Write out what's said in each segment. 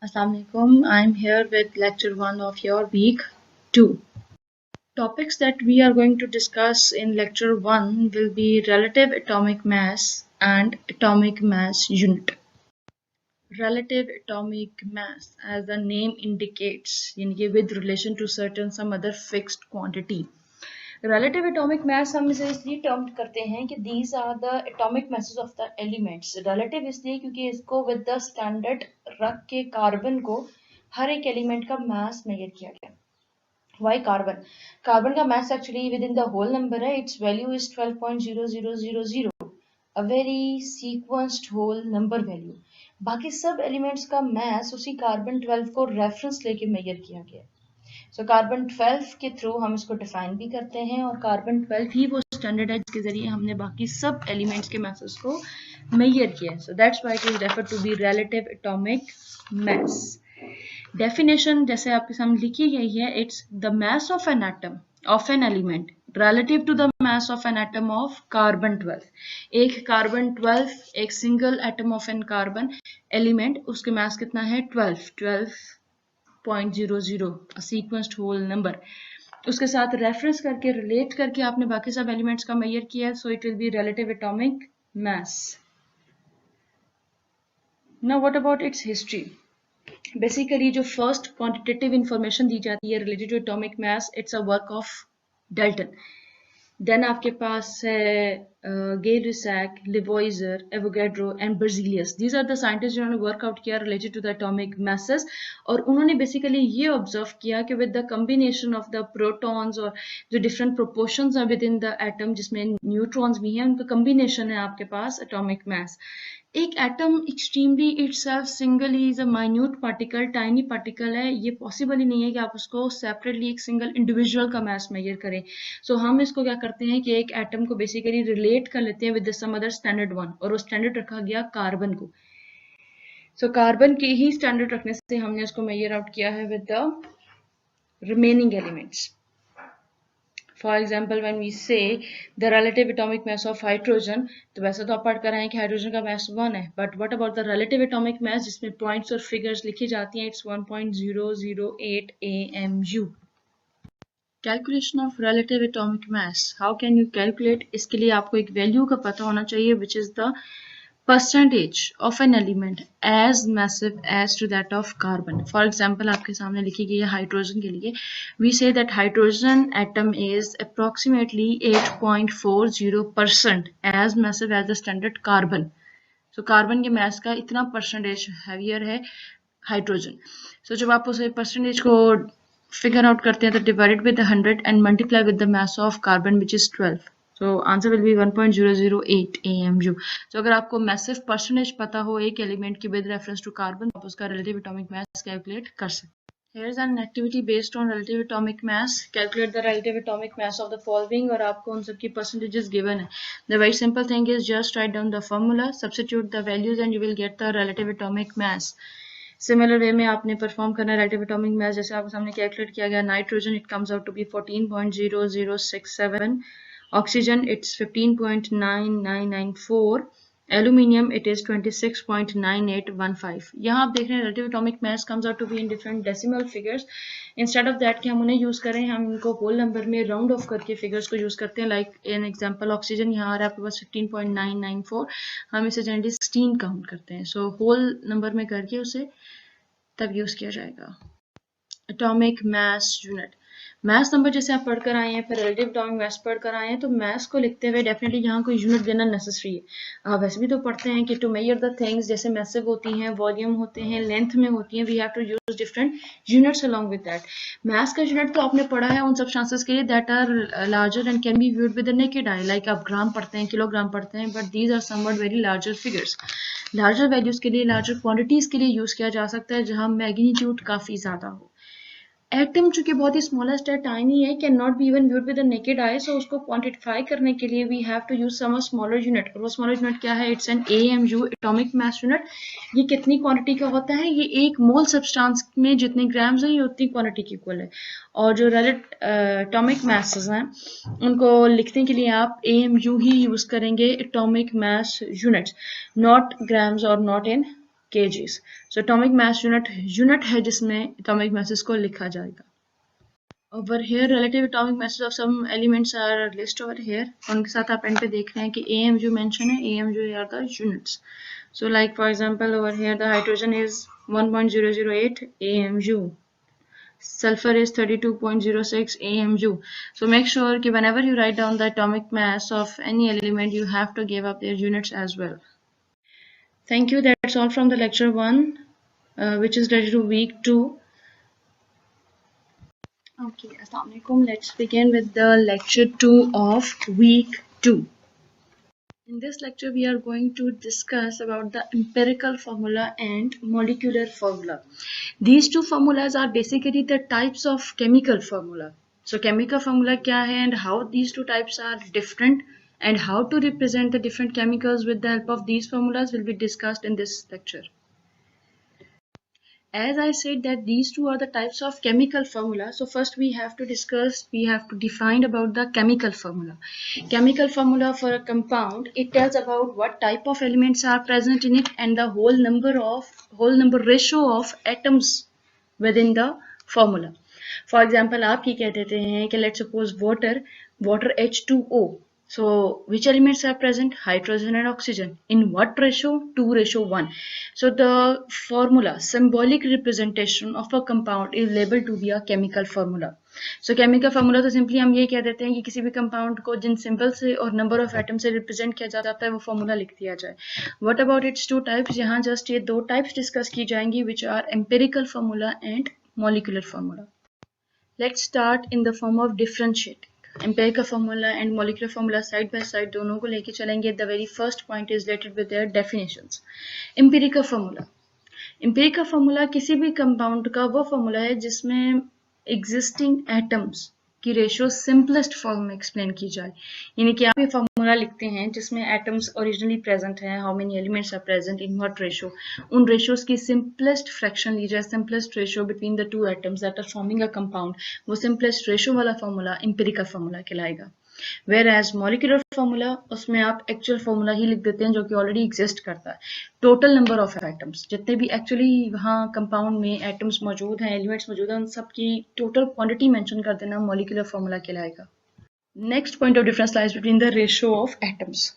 Assalamualaikum. I'm here with lecture 1 of your week 2. Topics that we are going to discuss in lecture 1 will be relative atomic mass and atomic mass unit. Relative atomic mass, as the name indicates, with relation to certain some other fixed quantity. Relative atomic mass हम इसे इसलिए term करते हैं कि these are the atomic masses of the elements. Relative इसलिए क्योंकि इसको with the standard रख के कार्बन को हर एक एलिमेंट का मास मेजर किया गया. Why carbon? Carbon का mass actually within the whole number है. Its value is 12.0000, a very sequenced whole number value. बाकी सब एलिमेंट्स का mass उसी कार्बन 12 को रेफरेंस लेके मेजर किया गया. सो कार्बन 12 के थ्रू हम इसको डिफाइन भी करते हैं और कार्बन 12 ही वो स्टैंडर्ड है जिसके जरिए हमने बाकी सब एलिमेंट्स के मासेस को मेजर किया है. So that's why it is referred to be relative atomic mass. Definition जैसे आपके सामने लिखी गई है, it's the mass of an atom of an element relative to the mass of an atom of carbon 12. एक carbon 12 एक single atom of an carbon element, उसके mass कितना है 12.00, सीक्वेंस्ड होल नंबर. उसके साथ रेफरेंस करके रिलेट करके आपने बाकी सब एलिमेंट्स का मेजर किया है. So it will be relative atomic mass. Now what about its history. Basically जो फर्स्ट क्वांटिटेटिव इंफॉर्मेशन दी जाती है related to atomic mass, it's a work of Dalton. Then आपके पास है Gay Lussac, Lavoisier, Avogadro and Berzelius. These are the scientist जिन्होंने workout किया related to the atomic masses. और उन्होंने बेसिकली ये ऑब्जर्व किया कि with the combination of the protons और जो डिफरेंट प्रोपोर्शंस हैं विद इन द एटम, जिसमें न्यूट्रॉन्स भी हैं, उनका कम्बिनेशन है आपके पास एटॉमिक मैस. एक atom extremely itself singly is a minute particle, tiny particle है. ये पॉसिबल ही नहीं है कि आप उसको सेपरेटली एक सिंगल इंडिविजुअल का मास मेजर करें. सो हम इसको क्या करते हैं कि एक एटम को बेसिकली रिलेट कर लेते हैं with some other standard one, और वो स्टैंडर्ड रखा गया कार्बन को. सो कार्बन के ही स्टैंडर्ड रखने से हमने इसको मेजर आउट किया है with the remaining elements. For example when we say the relative atomic mass of hydrogen, तो वैसे तो आप पढ़ कर आए कि हाइड्रोजन का मास 1 है, but what about the relative atomic मास जिसमें पॉइंट्स और फिगर्स लिखी जाती हैं, it's 1.008 AMU. Calculation of relative atomic mass, how can you calculate. इसके लिए आपको एक वैल्यू का पता होना चाहिए which is the percentage of an element as massive as to that of carbon. For example, आपके सामने लिखी गई है हाइड्रोजन के लिए. We say that hydrogen atom is approximately 8.40% as massive as the standard carbon. So carbon के मास का इतना परसेंटेज हैवियर है हाइड्रोजन. So जब आप उसे परसेंटेज को फिगर आउट करते हैं तो divided with 100 and multiply with the mass of carbon which is 12. So answer will be 1.008 AMU. So अगर आपको मैसिव परसेंटेज पता हो एक एलिमेंट की विद रेफरेंस टू कार्बन, आप उसका रिलेटिव एटॉमिक मास कैलकुलेट कर सकते हैं. Here is an activity based on relative atomic mass. Calculate the relative atomic mass of the following, और आपको उन सबकी percentages given है. The very simple thing is just write down the formula, substitute the values and you will get the relative atomic mass. Similar way में आपने perform करना relative atomic मास. जैसे आपके सामने कैलकुलेट किया गया, nitrogen it comes out to be 14.0067. Oxygen it's 15.9994. Aluminium it is 26.9815. यहाँ आप देख रहे हैं relative atomic mass comes out to be in different decimal figures. Instead of that कि हम उन्हें यूज करें, हम इनको होल नंबर में राउंड ऑफ करके फिगर्स को यूज करते हैं. लाइक एन एग्जांपल ऑक्सीजन यहाँ आ रहा है आपके पास 15.994, हम इसे जनरली 16 काउंट करते हैं. सो होल नंबर में करके उसे तब यूज किया जाएगा. Atomic mass unit, maths number जैसे आप पढ़कर आए हैं, फिर रिलेटिव एटॉमिक मास पढ़कर आए हैं, तो मैथ्स को लिखते हुए डेफिनेटली यहाँ कोई यूनिट देना नेसेसरी है. वैसे भी तो पढ़ते हैं कि टू मेजर द थिंग्स, जैसे मैसिव होती हैं, वॉल्यूम होते हैं, लेंथ में होती हैं, we have to use different units along with that. Maths का यूनिट तो आपने पढ़ा है उन सब चांसेस के लिए that are larger and can be viewed with the naked eye. Like आप ग्राम पढ़ते हैं, किलोग्राम पढ़ते हैं, but these are somewhat very larger figures. Larger values के लिए, लार्जर क्वांटिटीज के लिए यूज किया जा सकता है जहाँ मैग्नीट्यूड काफी ज्यादा हो. एटम चूंकि बहुत ही स्मॉलेस्ट है, टाइनी है, can not be even viewed with the naked eye. So उसको क्वांटिफाई करने के लिए we have to use some smaller unit. और वो स्मॉलर यूनिट क्या है? It's an AMU, atomic mass unit. ये कितनी क्वांटिटी का होता है? ये एक मोल सब्सटेंस में जितने ग्राम्स हैं ये उतनी क्वांटिटी की इक्वल है. और जो एटॉमिक मासेस हैं उनको लिखने के लिए आप AMU ही यूज करेंगे, atomic mass units, not grams और not in kgs. So atomic mass unit है जिसमें atomic masses को लिखा जाएगा. Over here relative atomic masses of some elements are list over here. उनके साथ आप एंड पे देख रहे हैं कि AMU mention है. AMU are the units. So like for example over here the hydrogen is 1.008 AMU. Sulfur is 32.06 AMU. So make sure that whenever you write down the atomic mass of any element, you have to give up their units as well. Thank you. That's all from the lecture 1, which is related to week 2. Okay, Assalamualaikum. Let's begin with the lecture 2 of week 2. In this lecture, we are going to discuss about the empirical formula and molecular formula. These two formulas are basically the types of chemical formula. So chemical formula kya hai and how these two types are different and how to represent the different chemicals with the help of these formulas will be discussed in this lecture. As I said that these two are the types of chemical formula. So first we have to define about the chemical formula. Chemical formula for a compound, it tells about what type of elements are present in it and the whole number ratio of atoms within the formula. For example, आप ये कह देते हैं कि let's suppose water H2O. So which elements are present? Hydrogen and oxygen. In what ratio? 2:1. So the formula, symbolic representation of a compound is labeled to be a chemical formula. So chemical formula तो simply हम ये कह देते हैं कि किसी भी compound को जिन symbol से और number of atoms से represent किया जाता है वो formula लिख दिया जाए. What about its two types? यहाँ just ये दो types discuss की जाएंगी which are empirical formula and molecular formula. Let's start in the form of differentiating. Empirical formula and molecular formula side by side दोनों को लेके चलेंगे. The very first point is related with their definitions. Empirical formula किसी भी compound का वो formula है जिसमें existing atoms की रेशियो सिंपलेस्ट फॉर्म में एक्सप्लेन की जाए. यानी कि आप ये फॉर्मूला लिखते हैं जिसमें एटम्स ओरिजिनली प्रेजेंट हैं, how many elements are present in what ratio, उन रेशियोज की सिंपलेस्ट फ्रैक्शन ली जाए, simplest ratio between the two atoms that are forming a compound, वो सिंपलेस्ट रेशियो वाला फॉर्मूला एम्पिरिकल फॉर्मूला कहलाएगा. वेयर एज मॉलिक्यूलर फॉर्मूला, उसमें आप actual formula ही लिख देते हैं जो कि ऑलरेडी एग्जिस्ट करता है. टोटल नंबर ऑफ एटम्स, जितने भी एक्चुअली वहाँ कंपाउंड में एटम्स मौजूद हैं, एलिमेंट्स मौजूद हैं, उन सब की टोटल क्वांटिटी मेंशन कर देना मॉलिक्यूलर फॉर्मूला कहलाएगा. Next point of difference lies between the ratio of atoms.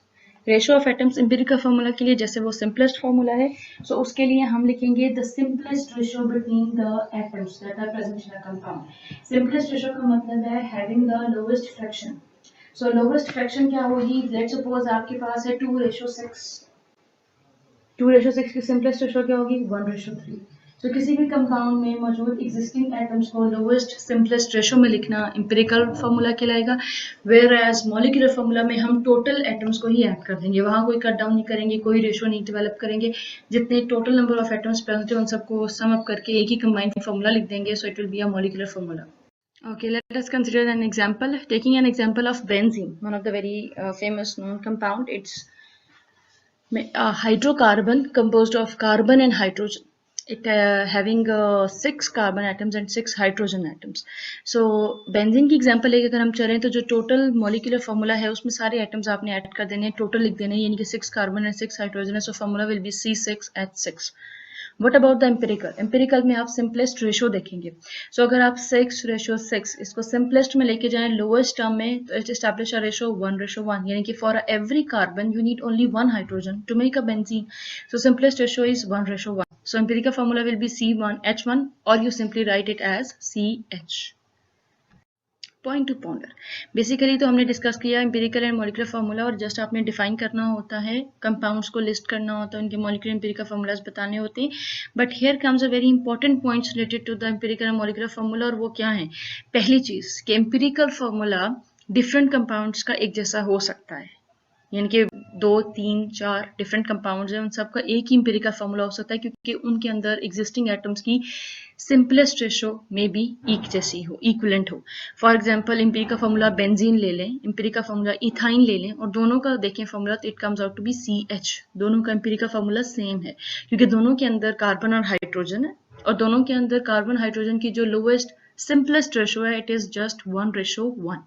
Ratio of atoms empirical formula के लिए जैसे वो सिंपलेस्ट फॉर्मूला है, सो उसके लिए हम लिखेंगे the simplest ratio between the atoms that are present in a compound. Simplest ratio का मतलब है having the lowest fraction. So lowest fraction क्या होगी? लेट्स सपोज आपके पास है 2:6. 2:6 की सिंपलेस्ट रेशियो क्या होगी? 1:3. तो किसी भी कंपाउंड में मौजूद एग्जिस्टिंग एटम्स को लोवेस्ट सिंपलेस्ट रेशियो में लिखना एम्पिरिकल फार्मूला कहलाएगा. वेयर एज मॉलिक्यूलर फार्मूला में हम टोटल एटम्स को ही ऐड कर देंगे, वहाँ कोई कट डाउन नहीं करेंगे, कोई रेशियो नहीं डेवलप करेंगे. जितने total number of atoms present है उन सबको सम अप करके एक ही कंबाइंड फार्मूला लिख देंगे. सो it will be a molecular formula. Okay, let us consider an example. Taking an example of benzene, one of the very famous known compound. It's a hydrocarbon composed of carbon and hydrogen. It having 6 carbon atoms and 6 hydrogen atoms. So benzene की example लेके अगर हम चलें तो जो total molecular formula है उसमें सारे atoms आपने add कर देने, total लिख देने, यानी कि 6 carbon and 6 hydrogen है. So formula will be C6H6. What about the empirical? Empirical में आप simplest ratio देखेंगे. So अगर आप 6:6 इसको simplest में लेके जाएं lowest term में, तो it establish a ratio 1:1. यानी कि for every carbon you need only one hydrogen to make a benzene. So simplest ratio is 1:1. So empirical formula will be C1H1 or you simply write it as CH. Point two ponder. Basically तो हमने discuss किया empirical and molecular formula, और just आपने define करना होता है, compounds को list करना होता है, उनके मॉलिक्यूलर एम्पिरिकल फार्मूलाज बताने होते हैं. But here comes a very important points related to the empirical and molecular formula, और वो क्या है? पहली चीज कि एम्पिरिकल फार्मूला डिफरेंट कंपाउंड्स का एक जैसा हो सकता है, यानी कि 2, 3, 4 डिफरेंट कंपाउंड्स हैं, उन सबका एक ही एम्पिरिकल फार्मूला हो सकता है क्योंकि उनके अंदर एग्जिस्टिंग एटम्स की सिंपलेस्ट रेशो में भी एक जैसी हो, इक्विवेलेंट हो. For example empirical formula benzene ले लें, एम्पिरिकल फार्मूला इथाइन ले लें, और दोनों का देखें फार्मूला तो it comes out to be CH. दोनों का एम्पिरिकल फार्मूला सेम है क्योंकि दोनों के अंदर कार्बन और हाइड्रोजन है, और दोनों के अंदर कार्बन हाइड्रोजन की जो लोएस्ट सिंपलेस्ट रेशो है it is just 1:1.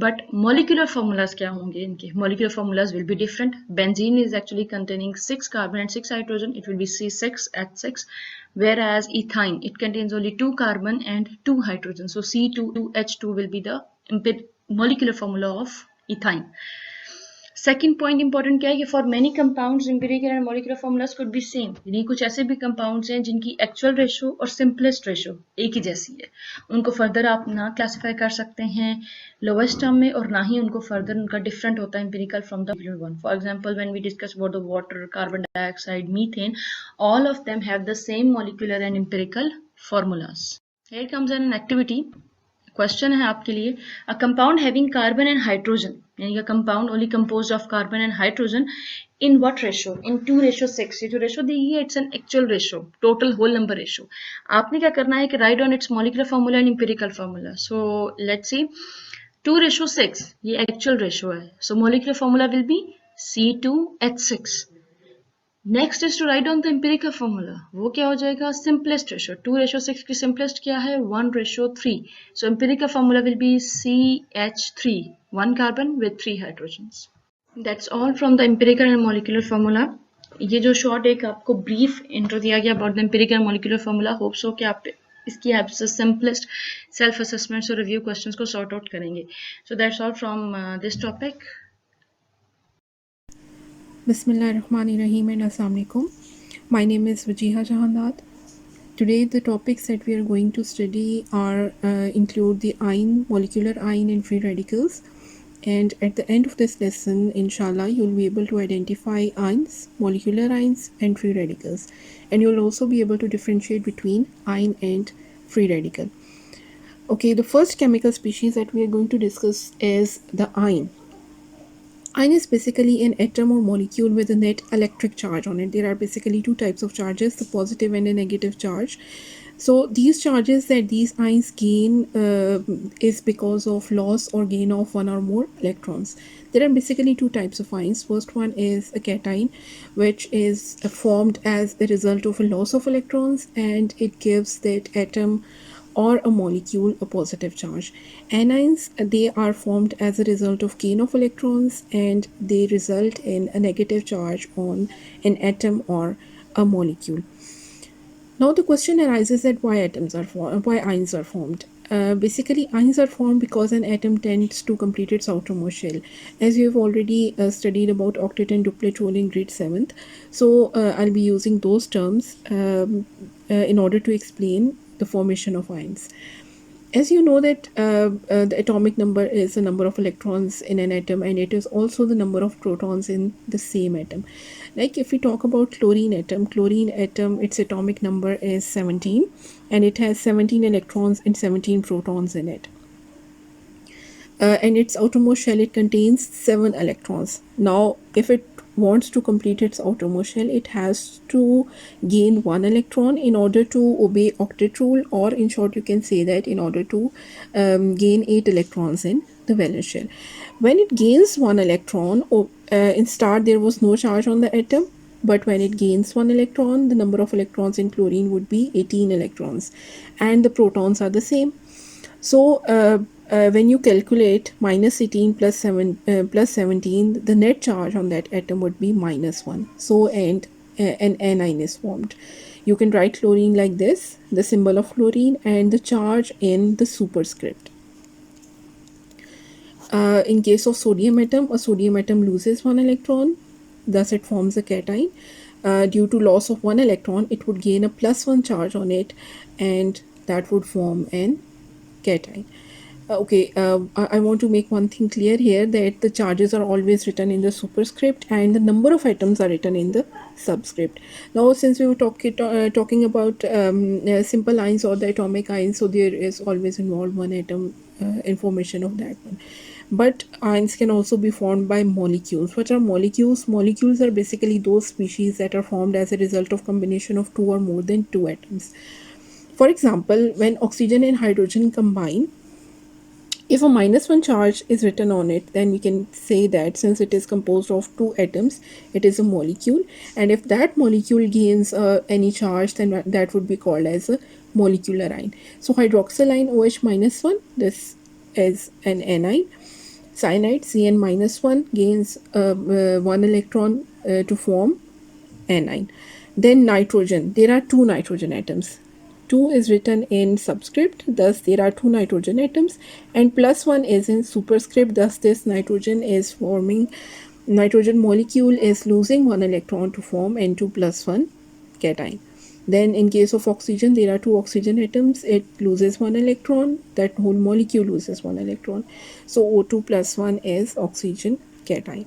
But molecular formulas क्या होंगे इनके? Molecular formulas will be different. Benzene is actually containing 6 carbon and 6 hydrogen. It will be C6H6. Whereas ethyne, it contains only 2 carbon and 2 hydrogen. So C2H2 will be the molecular formula of ethyne. Second point important क्या है कि for many compounds empirical and molecular formulas could be same, यानी कुछ ऐसे भी compounds हैं जिनकी actual ratio और सिंपलेस्ट रेशो एक ही जैसी है, उनको फर्दर आप ना क्लासिफाई कर सकते हैं लोवेस्ट टर्म में, और ना ही उनको फर्दर उनका डिफरेंट होता है empirical from the one. For example when we discuss about the water, carbon dioxide, methane, all of them have the same molecular and empirical formulas. Here comes an activity. Question है आपके लिए, a compound having carbon and hydrogen, यानी compound only composed of carbon and hydrogen, in what ratio? In 2:6. ये जो ratio दी है it's an actual ratio, total whole number ratio. आपने क्या करना है कि write on its molecular formula and empirical formula. So let's see, 2:6 ये एक्चुअल रेशो है, so molecular formula will be C2H6. Next is to write down the empirical formula. वो क्या हो जाएगा? Simplest ratio. 2:6 की सिंपलेस्ट क्या है? 1:3. So empirical formula will be CH3, 1 carbon with 3 hydrogens. That's all from the empirical and molecular formula. ये जो short एक आपको ब्रीफ इंट्रो दिया गया about the empirical molecular formula, hopes हो कि आप इसकी हेल्प से सिंपलेस्ट सेल्फ असेसमेंट्स और रिव्यू क्वेश्चंस को सॉर्ट आउट करेंगे. So that's all from this topic. Bismillahirrahmanirrahim and Assalamualaikum. My name is Wajiha Jahandat. Today the topics that we are going to study are include the ion, molecular ion and free radicals. And at the end of this lesson, inshallah, you'll be able to identify ions, molecular ions and free radicals. And you'll also be able to differentiate between ion and free radical. Okay, the first chemical species that we are going to discuss is the ion. Ion is basically an atom or molecule with a net electric charge on it. There are basically two types of charges, the positive and a negative charge. So these charges that these ions gain is because of loss or gain of one or more electrons. There are basically two types of ions. First one is a cation, which is formed as the result of a loss of electrons, and it gives that atom or a molecule a positive charge. Anions, they are formed as a result of gain of electrons, and they result in a negative charge on an atom or a molecule. Now the question arises that why ions are formed. Basically, ions are formed because an atom tends to complete its outermost shell. As you have already studied about octet and duplet rule in grade 7th, so I'll be using those terms in order to explain the formation of ions. As you know that the atomic number is the number of electrons in an atom, and it is also the number of protons in the same atom. Like if we talk about chlorine atom, its atomic number is 17, and it has 17 electrons and 17 protons in it. And its outermost shell, it contains 7 electrons. Now if it wants to complete its outermost shell, it has to gain 1 electron in order to obey octet rule, or in short you can say that in order to gain 8 electrons in the valence shell. When it gains 1 electron, in start there was no charge on the atom, but when it gains 1 electron, the number of electrons in chlorine would be 18 electrons, and the protons are the same. So when you calculate minus 18 plus 17, the net charge on that atom would be -1. So and an anion is formed. You can write chlorine like this, the symbol of chlorine and the charge in the superscript. In case of sodium atom, a sodium atom loses 1 electron, thus it forms a cation. Due to loss of 1 electron, it would gain a +1 charge on it, and that would form an cation. I want to make one thing clear here, that the charges are always written in the superscript and the number of atoms are written in the subscript. Now since we were talking about simple ions or the atomic ions, so there is always involved 1 atom information of that one. But ions can also be formed by molecules. What are molecules? Molecules are basically those species that are formed as a result of combination of 2 or more than 2 atoms. For example, when oxygen and hydrogen combine, if a -1 charge is written on it, then we can say that since it is composed of 2 atoms, it is a molecule. And if that molecule gains any charge, then that would be called as a molecular ion. So hydroxyl ion OH-1, this is an anion. Cyanide, Cn minus 1, gains 1 electron to form anion. Then nitrogen, there are 2 nitrogen atoms. 2 is written in subscript, thus there are 2 nitrogen atoms, and plus 1 is in superscript, thus this nitrogen molecule is losing 1 electron to form N2 plus 1 cation. Then in case of oxygen, there are 2 oxygen atoms, it loses 1 electron, that whole molecule loses 1 electron. So O2 plus 1 is oxygen cation.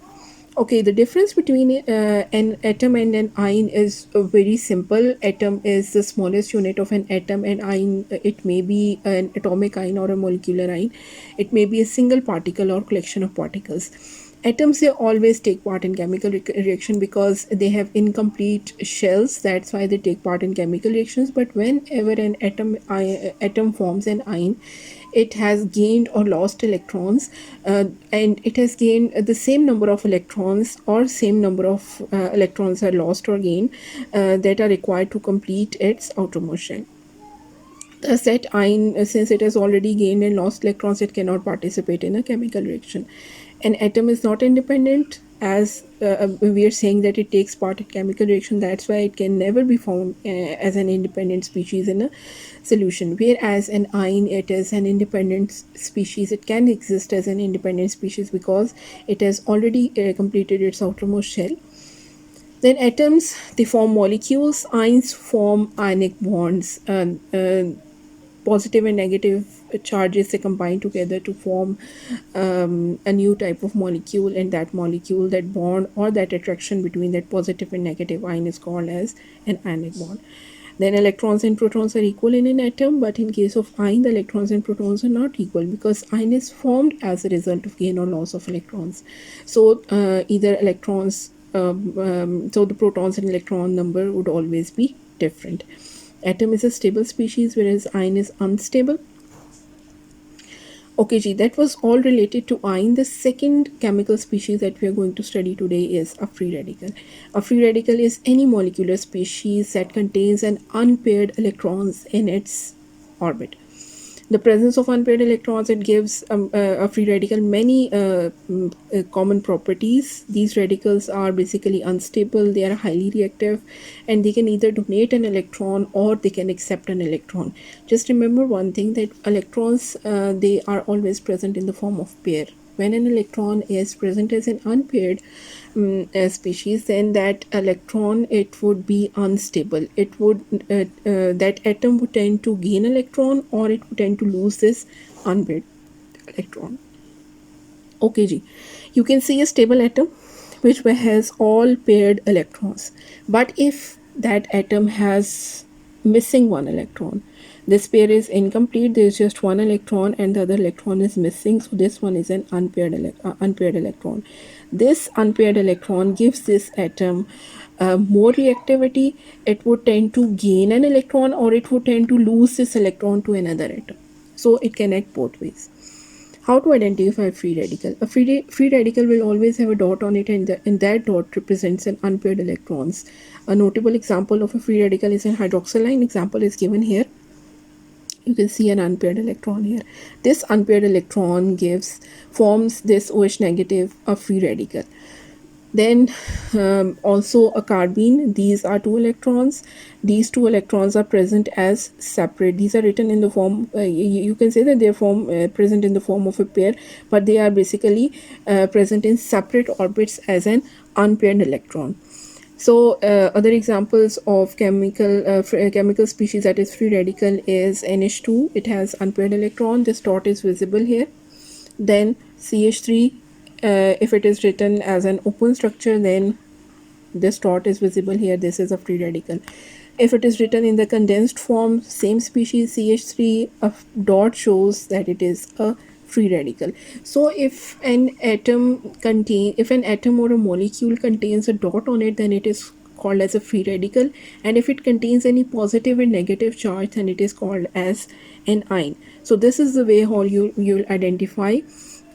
Okay, the difference between an atom and an ion is very simple. Atom is the smallest unit of an atom, and ion, it may be an atomic ion or a molecular ion. It may be a single particle or collection of particles. Atoms, they always take part in chemical reaction because they have incomplete shells. That's why they take part in chemical reactions. But whenever an atom forms an ion, it has gained or lost electrons, and it has gained the same number of electrons, or same number of electrons are lost or gained that are required to complete its outermost shell. Thus, that ion, since it has already gained and lost electrons, it cannot participate in a chemical reaction. An atom is not independent, as we are saying that it takes part in chemical reaction. That's why it can never be formed as an independent species in a solution. Whereas an ion, it is an independent species. It can exist as an independent species because it has already completed its outermost shell. Then atoms, they form molecules. Ions form ionic bonds. Positive and negative charges, they combine together to form a new type of molecule, and that molecule, that bond or that attraction between that positive and negative ion is called as an ionic bond. Then electrons and protons are equal in an atom, but in case of ion, the electrons and protons are not equal because ion is formed as a result of gain or loss of electrons. So either electrons, so the protons and electron number would always be different. Atom is a stable species, whereas ion is unstable. Okay, Ji, that was all related to ion. The second chemical species that we are going to study today is a free radical. A free radical is any molecular species that contains an unpaired electrons in its orbit. The presence of unpaired electrons, it gives a free radical many common properties. These radicals are basically unstable, they are highly reactive, and they can either donate an electron or they can accept an electron. Just remember one thing, that electrons, they are always present in the form of pair. When an electron is present as an unpaired species, then that electron, it would be unstable. It would that atom would tend to gain electron, or it would tend to lose this unpaired electron. Okay, Ji, you can see a stable atom which has all paired electrons, but if that atom has missing one electron, this pair is incomplete, there is just one electron and the other electron is missing, so this one is an unpaired electron. This unpaired electron gives this atom more reactivity. It would tend to gain an electron, or it would tend to lose this electron to another atom. So it can act both ways. How to identify a free radical? A free radical will always have a dot on it, and that dot represents an unpaired electrons. A notable example of a free radical is an hydroxyl. Example is given here. You can see an unpaired electron here. This unpaired electron forms this OH negative, a free radical. Then also a carbene, these are 2 electrons. These 2 electrons are present as separate. These are written in the form, you can say that they are present in the form of a pair, but they are basically present in separate orbits as an unpaired electron. So other examples of chemical species that is free radical is NH2. It has unpaired electron. This dot is visible here. Then CH3, if it is written as an open structure, then this dot is visible here. This is a free radical. If it is written in the condensed form, same species CH3, a dot shows that it is a free radical. So if an atom or a molecule contains a dot on it, then it is called as a free radical, and if it contains any positive and negative charge, then it is called as an ion. So this is the way how you'll identify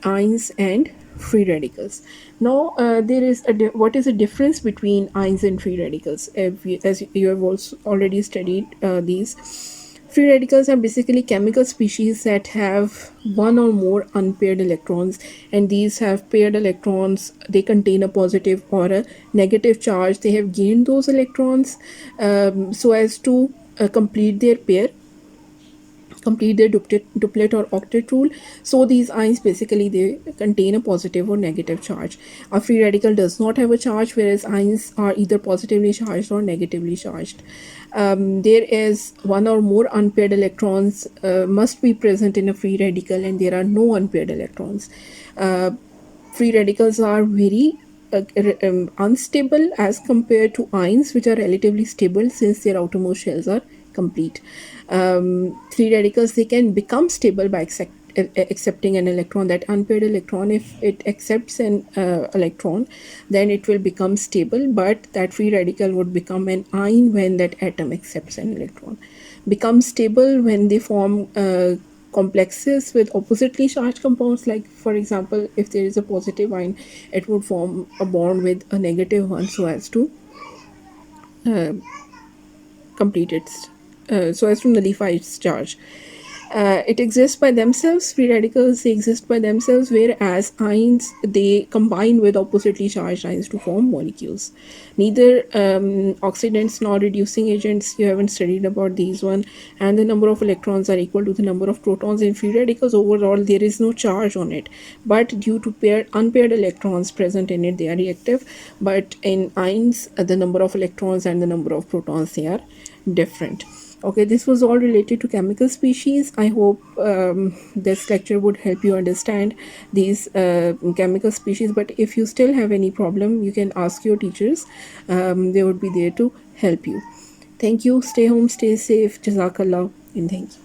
ions and free radicals. Now there is what is the difference between ions and free radicals? As you have also already studied these. Free radicals are basically chemical species that have one or more unpaired electrons, and these have paired electrons. They contain a positive or a negative charge. They have gained those electrons so as to complete their duplet or octet rule. So these ions basically they contain a positive or negative charge. A free radical does not have a charge, whereas ions are either positively charged or negatively charged. There is one or more unpaired electrons must be present in a free radical, and there are no unpaired electrons. Free radicals are very unstable as compared to ions, which are relatively stable since their outermost shells are complete. Free radicals, they can become stable by accepting an electron. That unpaired electron, if it accepts an electron, then it will become stable, but that free radical would become an ion when that atom accepts an electron. Become stable when they form complexes with oppositely charged compounds. Like for example, if there is a positive ion, it would form a bond with a negative one so as to complete its so as to nullify its charge. It exists by themselves. Free radicals, they exist by themselves, whereas ions, they combine with oppositely charged ions to form molecules. Neither oxidants nor reducing agents, you haven't studied about these one, and the number of electrons are equal to the number of protons. In free radicals, overall there is no charge on it, but due to unpaired electrons present in it, they are reactive. But in ions, the number of electrons and the number of protons, they are different. Okay, this was all related to chemical species. I hope this lecture would help you understand these chemical species. But if you still have any problem, you can ask your teachers. They would be there to help you. Thank you. Stay home, stay safe. Jazakallah, and thank you.